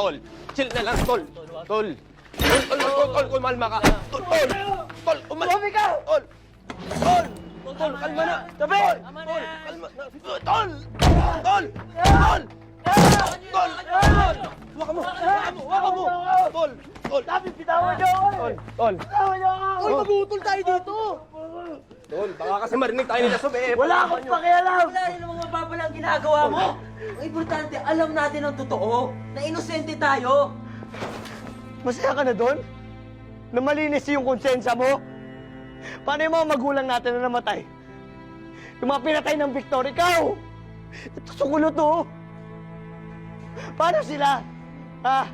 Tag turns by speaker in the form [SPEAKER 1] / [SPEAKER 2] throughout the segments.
[SPEAKER 1] tol. Chill na lang, tol. Tol. Tol, kumalma ka. Tol, kumalma ka. Tol, kalma na. Tabi! Tol, kalma na. Tol! Huwag mo! Tol!
[SPEAKER 2] Sabi, bitawan niyo ako!
[SPEAKER 1] Tol!
[SPEAKER 2] Bitawan niyo ako!
[SPEAKER 1] Tol, mag-uutol tayo dito! Tol, baka kasi marinig tayo nila Sob eh.
[SPEAKER 2] Wala akong pakialam!
[SPEAKER 3] Wala rin namang mapapala ang ginagawa mo. Ang importante, alam natin ang totoo. Na inosente tayo.
[SPEAKER 2] Masaya ka na doon? Na malinis yung konsensya mo? Paano yung mga magulang natin na namatay? Yung mga pinatay ng Victor, ikaw! Ito sugulo to! Paano sila? Ha?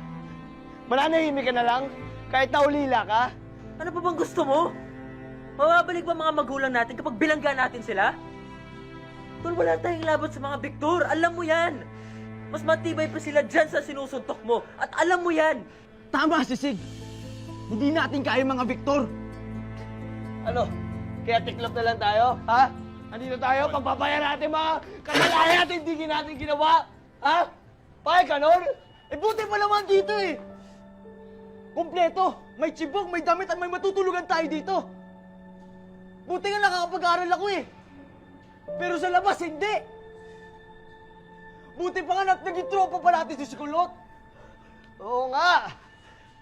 [SPEAKER 2] Mananahimik ka na lang? Kahit naulila ka?
[SPEAKER 3] Ano pa bang gusto mo? Mababalik ba mga magulang natin kapag bilangga natin sila? Tol, wala tayong laban sa mga Victor. Alam mo yan. Mas matibay pa sila dyan sa sinusuntok mo. At alam mo yan.
[SPEAKER 4] Tama si Sig. Hindi natin kaya mga Victor.
[SPEAKER 2] Ano? Kaya tiklop na lang tayo? Ha? Andito tayo, pagpapayan natin mga kasalanan natin, hindi natin ginawa? Ha? Payag ka nun?
[SPEAKER 4] Eh buti pa naman dito eh. Kompleto. May tsibog, may damit at may matutulugan tayo dito. Buti nga nakakapag-aral ako eh. Pero sa labas, hindi. Buti pa nga naging tropa pa natin si Sikulot.
[SPEAKER 2] Oo nga!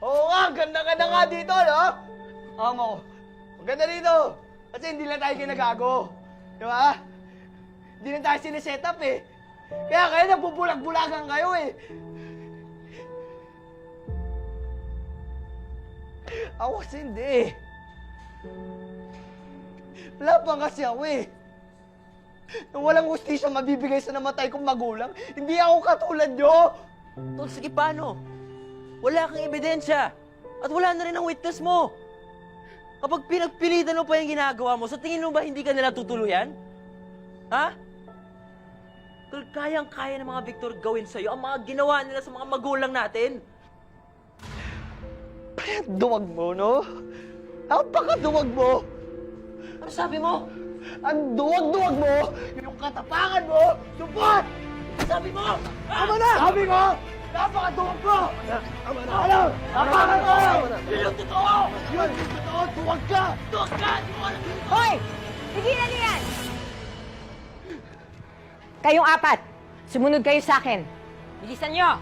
[SPEAKER 2] Oo nga! Ganda-ganda nga dito, no? Amo, maganda dito. Kasi hindi lang tayo ginagago. Di ba? Hindi lang tayo siniset up eh. Kaya kayo nagbubulag-bulagan kayo eh. Ako kasi hindi. Wala pa kasi ako eh. Nung walang hustisya mabibigay sa namatay kong magulang, hindi ako katulad nyo.
[SPEAKER 3] Tol, sige paano? Wala kang ebidensya. At wala na rin ang witness mo. Kapag pinagpilitan mo pa yung ginagawa mo, sa tingin mo ba hindi ka nila tutuluyan? Ha? Tol, kayang-kaya ng mga Victor gawin sa'yo ang mga ginawa nila sa mga magulang natin.
[SPEAKER 2] Duwag mo, no? Napakaduwag mo!
[SPEAKER 3] Ano sabi mo?
[SPEAKER 2] Ang duwag-duwag mo! Yung katapangan mo! Supot!
[SPEAKER 3] Sabi mo!
[SPEAKER 2] Tama na! Sabi ko! Napakaduwag mo! Tama na! Ano? Tapangan mo!
[SPEAKER 3] Yun yung totoo!
[SPEAKER 2] Yun! Totoo! Duwag ka!
[SPEAKER 3] Tuwag ka! Di mo alam.
[SPEAKER 5] Hoy! Tigilan niyo yan! Kayong apat, sumunod kayo sa akin. Bilisan niyo!